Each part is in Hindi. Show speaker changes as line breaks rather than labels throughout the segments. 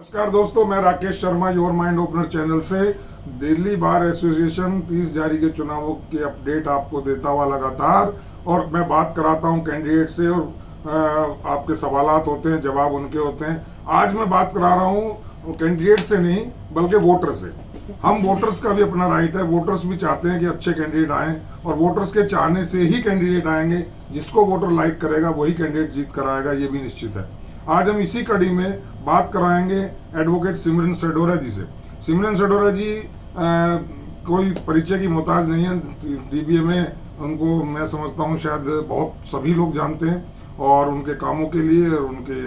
नमस्कार दोस्तों, मैं Rakesh Sharma your mind opener channel से दिल्ली बार एसोसिएशन 30 जारी के चुनावों के अपडेट आपको देता हुआ लगातार, और मैं बात कराता हूं कैंडिडेट से, और आपके सवालात होते हैं, जवाब उनके होते हैं। आज मैं बात करा रहा हूं कैंडिडेट से नहीं बल्कि वोटर से। हम वोटर्स का भी अपना राइट है, वोटर्स भी चाहते हैं कि अच्छे कैंडिडेट आएँ, और वोटर्स के चाहने से ही कैंडिडेट आएंगे। जिसको वोटर लाइक करेगा वही कैंडिडेट जीत कर आएगा, ये भी निश्चित है। आज हम इसी कड़ी में बात कराएंगे एडवोकेट सिमरन सडोरा जी से। सिमरन सडोरा जी कोई परिचय की मोहताज नहीं है। डीबीए में उनको मैं समझता हूँ शायद बहुत सभी लोग जानते हैं, और उनके कामों के लिए और उनके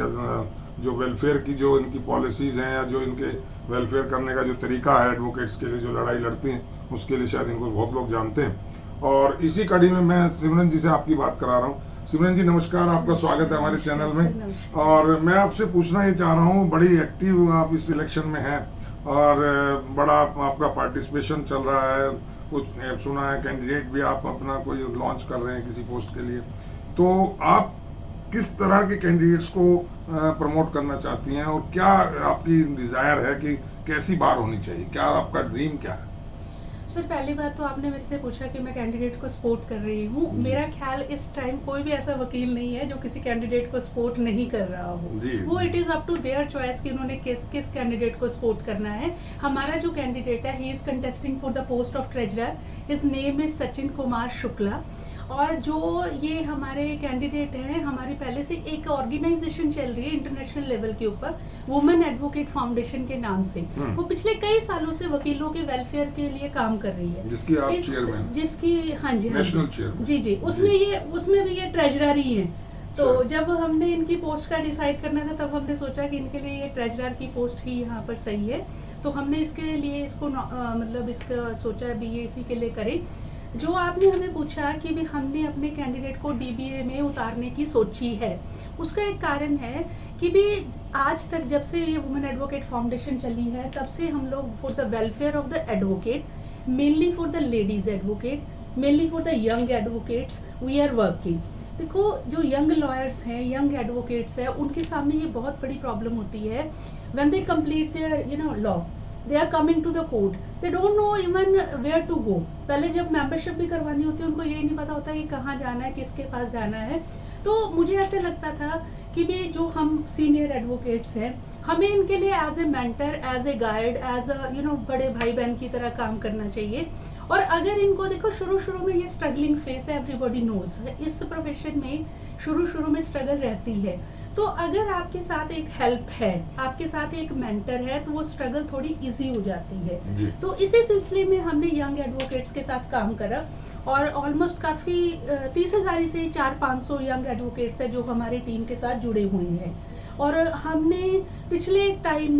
जो वेलफेयर की जो इनकी पॉलिसीज़ हैं, या जो इनके वेलफेयर करने का जो तरीका है एडवोकेट्स के लिए, जो लड़ाई लड़ते हैं, उसके लिए शायद इनको बहुत लोग जानते हैं। और इसी कड़ी में मैं सिमरन जी से आपकी बात करा रहा हूँ। सिमरन जी नमस्कार, आपका स्वागत है हमारे चैनल में। और मैं आपसे पूछना ये चाह रहा हूँ, बड़ी एक्टिव आप इस इलेक्शन में हैं और बड़ा आपका पार्टिसिपेशन चल रहा है। कुछ सुना है कैंडिडेट भी आप अपना कोई लॉन्च कर रहे हैं किसी पोस्ट के लिए। तो आप किस तरह के कैंडिडेट्स को प्रमोट करना चाहती हैं, और क्या आपकी डिज़ायर है कि कैसी बार होनी चाहिए, क्या आपका ड्रीम क्या है?
सर, पहली बात तो आपने मेरे से पूछा कि मैं कैंडिडेट को सपोर्ट कर रही हूँ। मेरा ख्याल इस टाइम कोई भी ऐसा वकील नहीं है जो किसी कैंडिडेट को सपोर्ट नहीं कर रहा हो। वो it is up to their choice कि उन्होंने किस कैंडिडेट को सपोर्ट करना है। हमारा जो कैंडिडेट है, he is contesting for the post of treasurer. His name is Sachin Kumar Shukla. और जो ये हमारे कैंडिडेट हैं, हमारी पहले से एक ऑर्गेनाइजेशन चल रही है इंटरनेशनल लेवल के ऊपर, वुमेन एडवोकेट फाउंडेशन के नाम से। वो पिछले कई सालों से वकीलों के वेलफेयर के लिए काम कर रही है,
जिसकी आप चेयरमैन,
जिसकी हाँ जी
नेशनल चेयरमैन।
जी, उसमें भी ये ट्रेजरर ही है। तो जब हमने इनकी पोस्ट का डिसाइड करना था, तब हमने सोचा कि इनके लिए ये ट्रेजरर की पोस्ट ही यहाँ पर सही है। तो हमने इसके लिए इसको मतलब इसका सोचा भी ये इसी के लिए करें। जो आपने हमें पूछा कि भी हमने अपने कैंडिडेट को डीबीए में उतारने की सोची है, उसका एक कारण है कि भी आज तक जब से ये वुमेन एडवोकेट फाउंडेशन चली है, तब से हम लोग for the welfare of the advocate, mainly for the ladies advocate, mainly for the young advocates, we are working. देखो, जो यंग लॉयर्स हैं, यंग एडवोकेट्स हैं, उनके सामने ये बहुत बड़ी प्रॉब्लम होती है। When they complete their law, they are coming to the court, they don't know even where to go। पहले जब मेंबरशिप भी करवानी होती है, उनको ये नहीं पता होता कि कहाँ जाना है, किसके पास जाना है। तो मुझे ऐसे लगता था कि भी जो हम सीनियर एडवोकेट्स हैं, हमें इनके लिए as a mentor, as a guide, as a बड़े भाई बहन की तरह काम करना चाहिए। और अगर इनको देखो, शुरू में ये स्ट्रगलिंग फेस है, एवरीबॉडी नोज, इस प्रोफेशन में शुरू में स्ट्रगल रहती है। तो अगर आपके साथ एक हेल्प है, आपके साथ एक मेंटर है, तो वो स्ट्रगल थोड़ी इजी हो जाती है। तो इसी सिलसिले में हमने यंग एडवोकेट्स के साथ काम करा, और ऑलमोस्ट काफ़ी 30,000 से 400-500 यंग एडवोकेट्स है जो हमारी टीम के साथ जुड़े हुए हैं। और हमने पिछले टाइम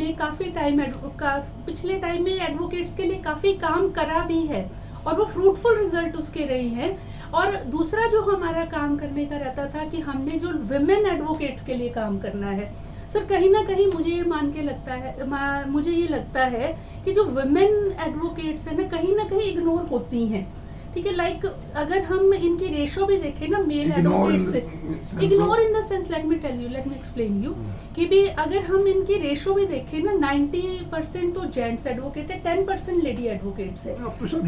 में एडवोकेट्स के लिए काफ़ी काम करा भी है, और वो फ्रूटफुल रिजल्ट उसके रहे हैं। और दूसरा जो हमारा काम करने का रहता था कि हमने जो विमेन एडवोकेट्स के लिए काम करना है। सर, कहीं ना कहीं मुझे ये लगता है कि जो विमेन एडवोकेट्स है ना कहीं इग्नोर होती हैं। ठीक है, लाइक अगर हम इनकी रेशो भी देखें ना, मेल एडवोकेट से, ignore in the sense, let me explain you कि भी अगर हम इनकी रेशो भी देखें ना, 90% तो जेंट्स एडवोकेट है, 10% लेडी एडवोकेट्स है।
अब तो शायद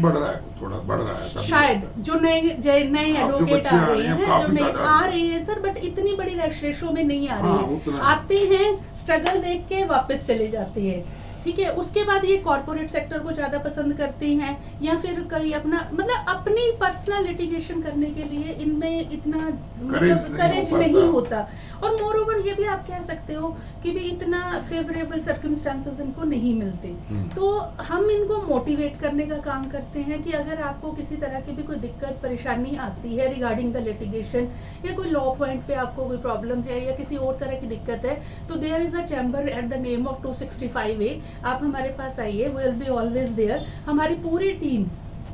थोड़ा बढ़ रहा है
शायद, जो नए एडवोकेट आ रहे हैं, जो नए आ रही है सर, बट इतनी बड़ी रेशो में नहीं आ रही है। आते हैं, स्ट्रगल देख के वापस चले जाते हैं। ठीक है, उसके बाद ये कॉर्पोरेट सेक्टर को ज्यादा पसंद करती हैं, या फिर कहीं अपनी पर्सनल लिटिगेशन करने के लिए इनमें इतना करेज नहीं होता। और मोर ओवर ये भी आप कह सकते हो कि भी इतना फेवरेबल सर्कमस्टांसेस इनको नहीं मिलते। तो हम इनको मोटिवेट करने का काम करते हैं कि अगर आपको किसी तरह की भी कोई दिक्कत परेशानी आती है रिगार्डिंग द लिटिगेशन, या कोई लॉ पॉइंट पे आपको कोई प्रॉब्लम है, या किसी और तरह की दिक्कत है, तो there is a chamber at the name of 265A। आप हमारे पास आइए, we will be always there. हमारी पूरी टीम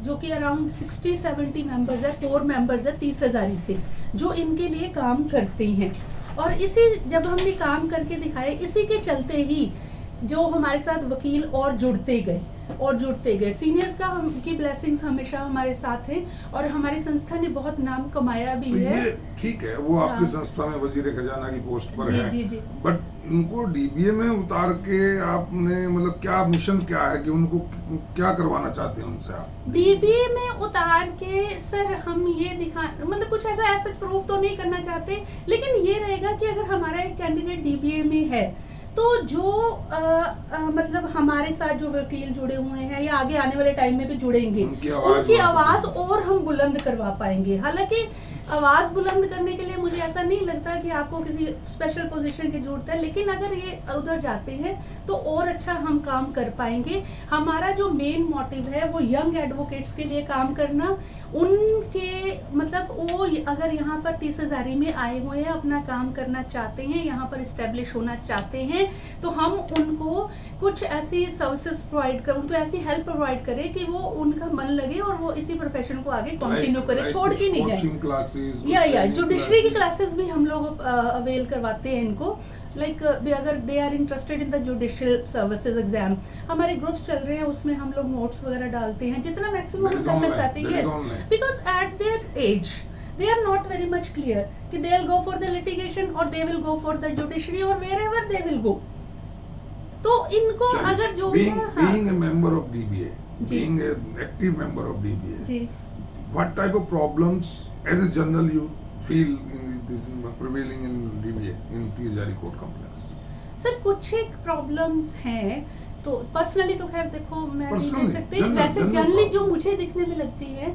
जो कि अराउंड 60-70 मेंबर्स है, 4 मेंबर्स है 30,000 से, जो इनके लिए काम करते हैं। और इसी जब हमने काम करके दिखाए, इसी के चलते ही जो हमारे साथ वकील और जुड़ते गए। सीनियर्स का की ब्लेसिंग्स हमेशा हमारे साथ है, और हमारी संस्था ने बहुत नाम कमाया भी है।
ठीक है, वो आपकी संस्था में वजीर खजाना की पोस्ट पर है, बट उनको डीबीए में उतार के आपने मतलब क्या मिशन क्या है कि उनको क्या करवाना चाहते हैं उनसे आप?
डीबीए में उतार के सर हम ये दिखा मतलब कुछ ऐसा प्रूफ तो नहीं करना चाहते, लेकिन ये रहेगा कि अगर हमारा एक कैंडिडेट डीबीए में है तो जो मतलब हमारे साथ जो वकील जुड़े हुए हैं या आगे आने वाले टाइम में भी जुड़ेंगे, उनकी आवाज और हम बुलंद करवा पाएंगे। हालांकि आवाज बुलंद करने के लिए मुझे ऐसा नहीं लगता कि आपको किसी स्पेशल पोजीशन की जरूरत है, लेकिन अगर ये उधर जाते हैं तो और अच्छा हम काम कर पाएंगे। हमारा जो मेन मोटिव है वो यंग एडवोकेट्स के लिए काम करना, उनके मतलब वो अगर यहाँ पर 30,000 में आए हुए हैं, अपना काम करना चाहते हैं, यहाँ पर इस्टेब्लिश होना चाहते हैं, तो हम उनको कुछ ऐसी सर्विसेज प्रोवाइड कर, उनको ऐसी हेल्प प्रोवाइड करें कि वो उनका मन लगे और वो इसी प्रोफेशन को आगे कंटिन्यू करें, छोड़ के नहीं जाए। या जुडिशरी की क्लासेस भी हम लोग अवेल करवाते हैं इनको, लाइक अगर they are interested in the judicial services exam, हमारे ग्रुप्स चल रहे हैं, उसमें हम लोग नोट्स वगैरह डालते हैं जितना मैक्सिमम हम करना चाहते हैं। Yes, because at their age they are not very much clear कि they will go for the litigation or they will go for the judiciary or wherever they will go। तो इनको अगर जो
being a member of DBA, being an active member of DBA, what type of problems as a general you feel in this prevailing in DBA in 30 जारी कोर्ट कॉम्प्लेक्स?
सर कुछ एक प्रॉब्लम्स हैं, तो पर्सनली तो खैर देखो मैं नहीं कह सकती, वैसे जनरली जो मुझे दिखने में लगती है,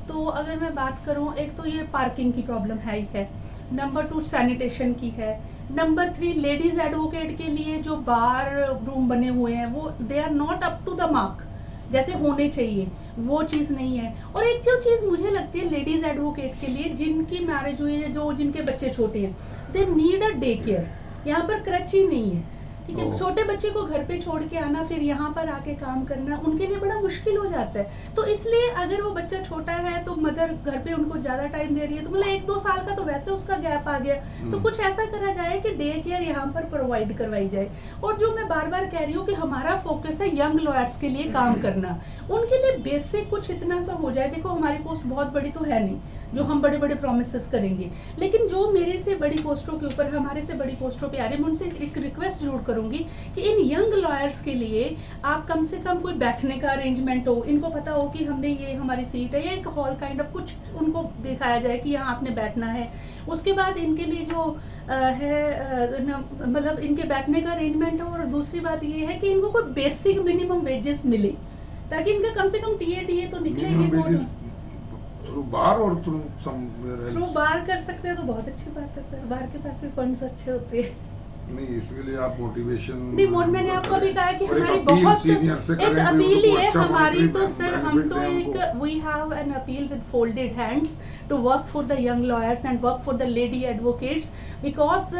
तो अगर मैं बात करूं, एक तो ये पार्किंग की प्रॉब्लम है ही है, नंबर 2 सैनिटेशन की है, नंबर 3 लेडीज एडवोकेट के लिए जो बार रूम बने हुए हैं वो they are not up to the mark जैसे होने चाहिए, वो चीज़ नहीं है। और एक जो चीज़ मुझे लगती है लेडीज एडवोकेट के लिए जिनकी मैरिज हुई है, जो जिनके बच्चे छोटे हैं, they need a day care. यहाँ पर क्रची नहीं है, ठीक है, छोटे बच्चे को घर पे छोड़ के आना फिर यहाँ पर आके काम करना उनके लिए बड़ा मुश्किल हो जाता है। तो इसलिए अगर वो बच्चा छोटा है तो मदर घर पे उनको ज्यादा टाइम दे रही है, तो मतलब 1-2 साल का तो वैसे उसका गैप आ गया, तो कुछ ऐसा करा जाए कि डे केयर यहाँ पर प्रोवाइड करवाई जाए। और जो मैं बार बार कह रही हूँ कि हमारा फोकस है यंग लॉयर्स के लिए काम करना, उनके लिए बेसिक कुछ इतना सा हो जाए। देखो हमारी पोस्ट बहुत बड़ी तो है नहीं जो हम बड़े बड़े प्रोमिस करेंगे, लेकिन जो मेरे से बड़ी पोस्टों के ऊपर, हमारे से बड़ी पोस्टों पे आ रहे हैं, मैं उनसे एक रिक्वेस्ट जरूर करूंगी कि इन यंग लॉयर्स के लिए आप कम से कम कोई बैठने का अरेंजमेंट हो, इनको पता हो कि हमने ये हमारी सीट है, या एक हॉल काइंड ऑफ कुछ उनको दिखाया जाए कि यहाँ आपने बैठना है। उसके बाद इनके लिए जो मतलब इनके बैठने का अरेंजमेंट हो, और दूसरी बात ये है कि इनको कोई बेसिक मिनिमम वेजेस मिले, ताकि इनका कम से कम टीए तो निकले।
थ्रू बार और थ्रू
बार कर सकते हैं तो बहुत अच्छी बात है सर, बार के पास भी फंड्स अच्छे होते हैं।
नहीं, इसके लिए आप मोटिवेशन
नहीं, मैंने आपको भी कहा कि हमारी बहुत एक अपील ही है हमारी, तो सर हम तो एक we have an appeal with folded hands to work for the young lawyers and work for the lady advocates, because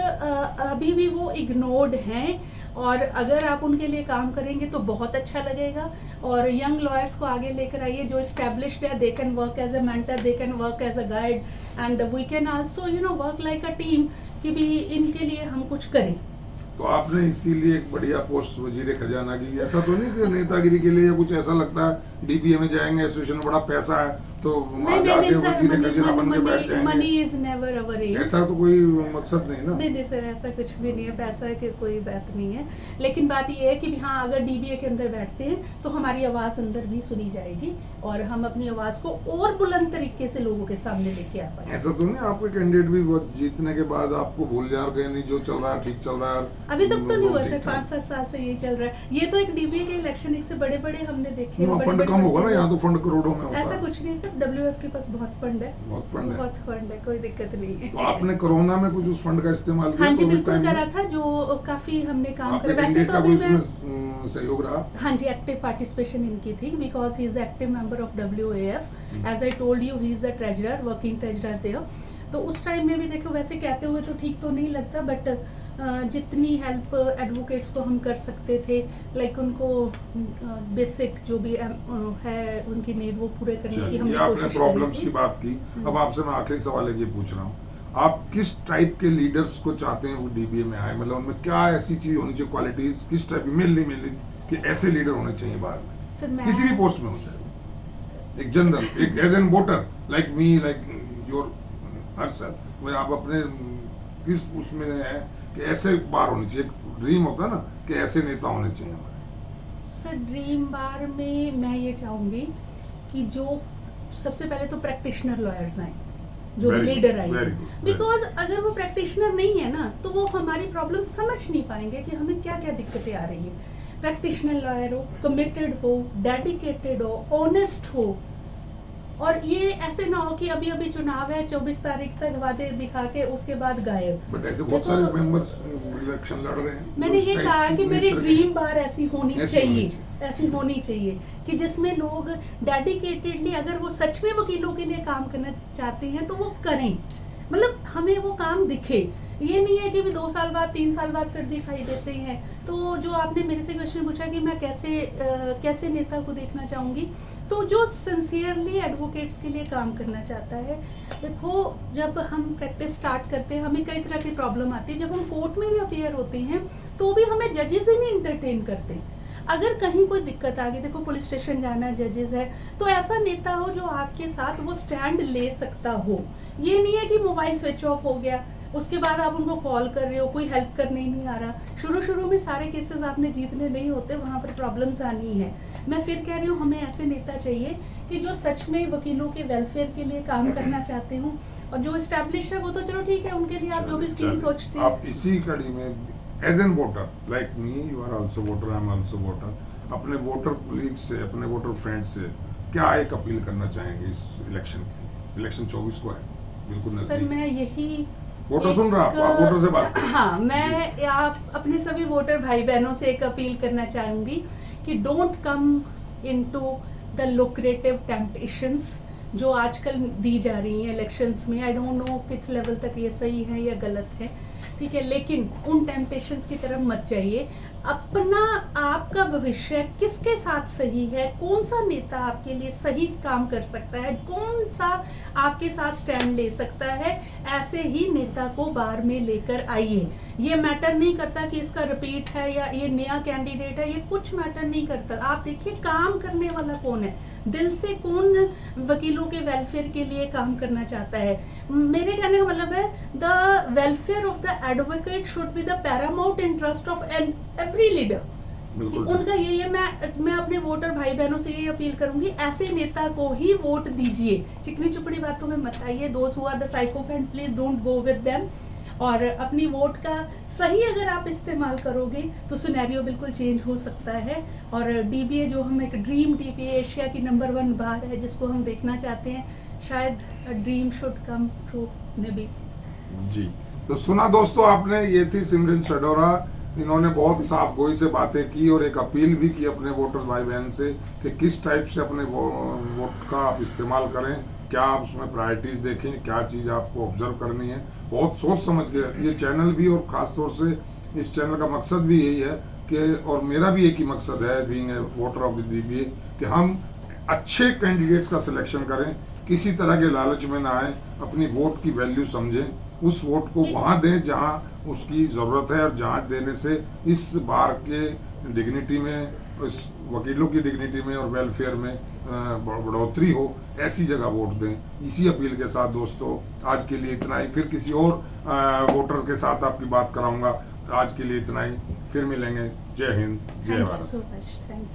अभी भी वो इग्नोर्ड हैं, और अगर आप उनके लिए काम करेंगे तो बहुत अच्छा लगेगा। और यंग लॉयर्स को आगे लेकर आइए, जो एस्टेब्लिश्ड है, they can work as a mentor, they can work as a guide, and we can also work like a team कि भी इनके लिए हम कुछ करें।
तो आपने इसीलिए एक बढ़िया पोस्ट वजीर खजाना की, ऐसा तो नहीं कि नेतागिरी के लिए कुछ ऐसा लगता है डीबीए में जाएंगे, एसोसिएशन में बड़ा पैसा है तो वहाँ जाके वजीर खजाना बन के बैठ जाएंगे,
money is never our aim,
ऐसा तो कोई मकसद नहीं ना।
नहीं सर, ऐसा कुछ भी नहीं है, पैसा की कोई बात नहीं है, लेकिन बात ये है कि हाँ अगर डीबीए के अंदर बैठते हैं तो हमारी आवाज़ अंदर भी सुनी जाएगी और हम अपनी आवाज़ को और बुलंद तरीके से लोगों के सामने लेके आ पाएंगे।
ऐसा तो नहीं आपके कैंडिडेट भी जीतने के बाद आपको भूल जा रहे, नहीं जो चल रहा है ठीक चल रहा है?
अभी तक तो नहीं हुआ सर, 5-7 साल से यही चल रहा है। ये तो एक डीबीए के इलेक्शन से बड़े बड़े हमने देखे,
फंड कम होगा ना, यहाँ तो फंड करोड़ों में होता है।
ऐसा कुछ नहीं सर, WF के पास बहुत फंड है,
बहुत फंड है,
कोई दिक्कत नहीं है।
तो आपने कोरोना में कुछ उस फंड का इस्तेमाल किया?
हाँ जी बिल्कुल करा था, जो काफी हमने काम करा। वैसे तो अभी मैं
सहयोग रहा,
हाँ जी, एक्टिव पार्टिसिपेशन इनकी थी, because he is the active member of WAF, as I told you he is the treasurer, working treasurer there. तो उस टाइम में भी देखो, वैसे कहते हुए तो ठीक तो नहीं लगता, बट जितनी हेल्प एडवोकेट्स को हम कर सकते थे, लाइक उनको बेसिक जो भी है उनकी नीड वो पूरे करने की हमने कोशिश की।
प्रॉब्लम्स की बात की, अब आपसे मैं आखिरी सवाल ये पूछ रहा हूँ, आप किस टाइप के लीडर्स को चाहते हैं वो डीबीए में आए? मतलब उनमें क्या ऐसी चीज होनी चाहिए, क्वालिटीज किस टाइप की मेनली कि ऐसे लीडर होने चाहिए बाहर में, किसी भी पोस्ट में हो जाए, एक जनरल, एक as an voter like me, like your her sir, आप अपने किस उसमें है कि ऐसे बार होनी चाहिए, एक ड्रीम होता है ना कि ऐसे नेता होने चाहिए हमारे?
सर ड्रीम बार में मैं ये चाहूंगी कि जो सबसे पहले तो प्रैक्टिशनर लॉयर्स आए, जो
Very good,
लीडर आए,
very good, very
बिकॉज अगर वो प्रैक्टिशनर नहीं है ना तो वो हमारी प्रॉब्लम समझ नहीं पाएंगे कि हमें क्या क्या दिक्कतें आ रही है। प्रैक्टिशनर लॉयर हो, कमिटेड हो, डेडिकेटेड हो, ऑनेस्ट हो, और ये ऐसे ना हो कि अभी अभी चुनाव है 24 तारीख तक वादे दिखा के उसके बाद गायब।
बट ऐसे बहुत सारे मेंबर्स इलेक्शन लड़ रहे हैं।
मैंने
तो
ये
उस
कहा
type
कि मेरी
nature के-
ड्रीम बार ऐसी होनी
ऐसी
चाहिए,
होनी चाहिए।
ऐसी होनी चाहिए कि जिसमें लोग डेडिकेटेडली, अगर वो सच में वकीलों के लिए काम करना चाहते हैं तो वो करें, मतलब हमें वो काम दिखे। ये नहीं है कि भी 2 साल बाद 3 साल बाद फिर दिखाई देते हैं। तो जो आपने मेरे से क्वेश्चन पूछा कि मैं कैसे नेता को देखना चाहूँगी, तो जो सिंसियरली एडवोकेट्स के लिए काम करना चाहता है। देखो जब हम प्रैक्टिस स्टार्ट करते हैं हमें कई तरह की प्रॉब्लम आती है, जब हम कोर्ट में भी अपीयर होते हैं तो भी हमें जजेस ही नहीं इंटरटेन करते। अगर कहीं कोई दिक्कत आ गई, देखो पुलिस स्टेशन जाना जजेस है, तो ऐसा नेता हो जो आपके साथ वो स्टैंड ले सकता हो। ये नहीं है कि मोबाइल स्विच ऑफ हो गया उसके बाद आप उनको कॉल कर रहे हो, कोई हेल्प करने ही नहीं आ रहा। शुरू में सारे केसेस आपने जीतने नहीं होते, वहाँ पर प्रॉब्लम्स आनी है। मैं फिर कह रही हूँ हमें ऐसे नेता चाहिए कि जो सच में वकीलों के वेलफेयर के लिए काम करना चाहते हो, और जो एस्टैब्लिश है वो तो चलो ठीक है, उनके लिए आप जो भी स्कीम सोचते हैं।
आप इसी कड़ी में as an voter like me, you are also voter, I am also voter, अपने वोटर कोलीग से, अपने वोटर फ्रेंड से क्या एक अपील करना चाहेंगे इस इलेक्शन की? इलेक्शन 24 को है, बिल्कुल
सर
नजदीक।
मैं यही
वोटर सुन रहा आप वोटर से बात करें।
हाँ, मैं आप अपने सभी वोटर भाई बहनों से एक अपील करना चाहूंगी कि don't come into the lucrative temptations जो आजकल दी जा रही हैं इलेक्शंस में। आई डोंट नो किस लेवल तक ये सही है या गलत है, ठीक है, लेकिन उन टेम्पटेशंस की तरफ मत जाइए। अपना आपका भविष्य किसके साथ सही है, कौन सा नेता आपके लिए सही काम कर सकता है, कौन सा आपके साथ स्टैंड ले सकता है, ऐसे ही नेता को बार में लेकर आइए। ये मैटर नहीं करता कि इसका रिपीट है या ये नया कैंडिडेट है, ये कुछ मैटर नहीं करता। आप देखिए काम करने वाला कौन है, दिल से कौन वकीलों के वेलफेयर के लिए काम करना चाहता है। मेरे कहने का मतलब है the welfare of the advocate should be the Paramount interest of every leader. उनका यही है। मैं अपने वोटर भाई बहनों से यही अपील करूंगी, ऐसे नेता को ही वोट दीजिए। चिकनी चुपड़ी बातों में मत आइए। दोस्त who are the sycophant please don't go with them. और अपनी वोट का सही अगर आप इस्तेमाल करोगे तो सिनेरियो बिल्कुल चेंज हो सकता है। और डीबीए जो हम एक ड्रीम डीबीए एशिया की नंबर 1 बार है जिसको हम देखना चाहते हैं, शायद dream should come true maybe.
जी, तो सुना दोस्तों आपने, ये थी सिमरन शडोरा। इन्होंने बहुत साफ गोई से बातें की और एक अपील भी की अपने वोटर भाई बहन से कि किस टाइप से अपने वोट का आप इस्तेमाल करें, क्या आप उसमें प्रायोरिटीज देखें, क्या चीज़ आपको ऑब्जर्व करनी है। बहुत सोच समझ के ये चैनल भी, और ख़ास तौर से इस चैनल का मकसद भी यही है कि, और मेरा भी एक ही मकसद है being a voter of the dBA, कि हम अच्छे कैंडिडेट्स का सिलेक्शन करें, किसी तरह के लालच में ना आए, अपनी वोट की वैल्यू समझें, उस वोट को वहाँ दें जहाँ उसकी ज़रूरत है, और जहाँ देने से इस बार के डिग्निटी में, इस वकीलों की डिग्निटी में और वेलफेयर में बढ़ोतरी हो, ऐसी जगह वोट दें। इसी अपील के साथ दोस्तों आज के लिए इतना ही। फिर किसी और वोटर के साथ आपकी बात कराऊंगा। आज के लिए इतना ही, फिर मिलेंगे। जय हिंद, जय Bharat.
Thank you so much. Thank you.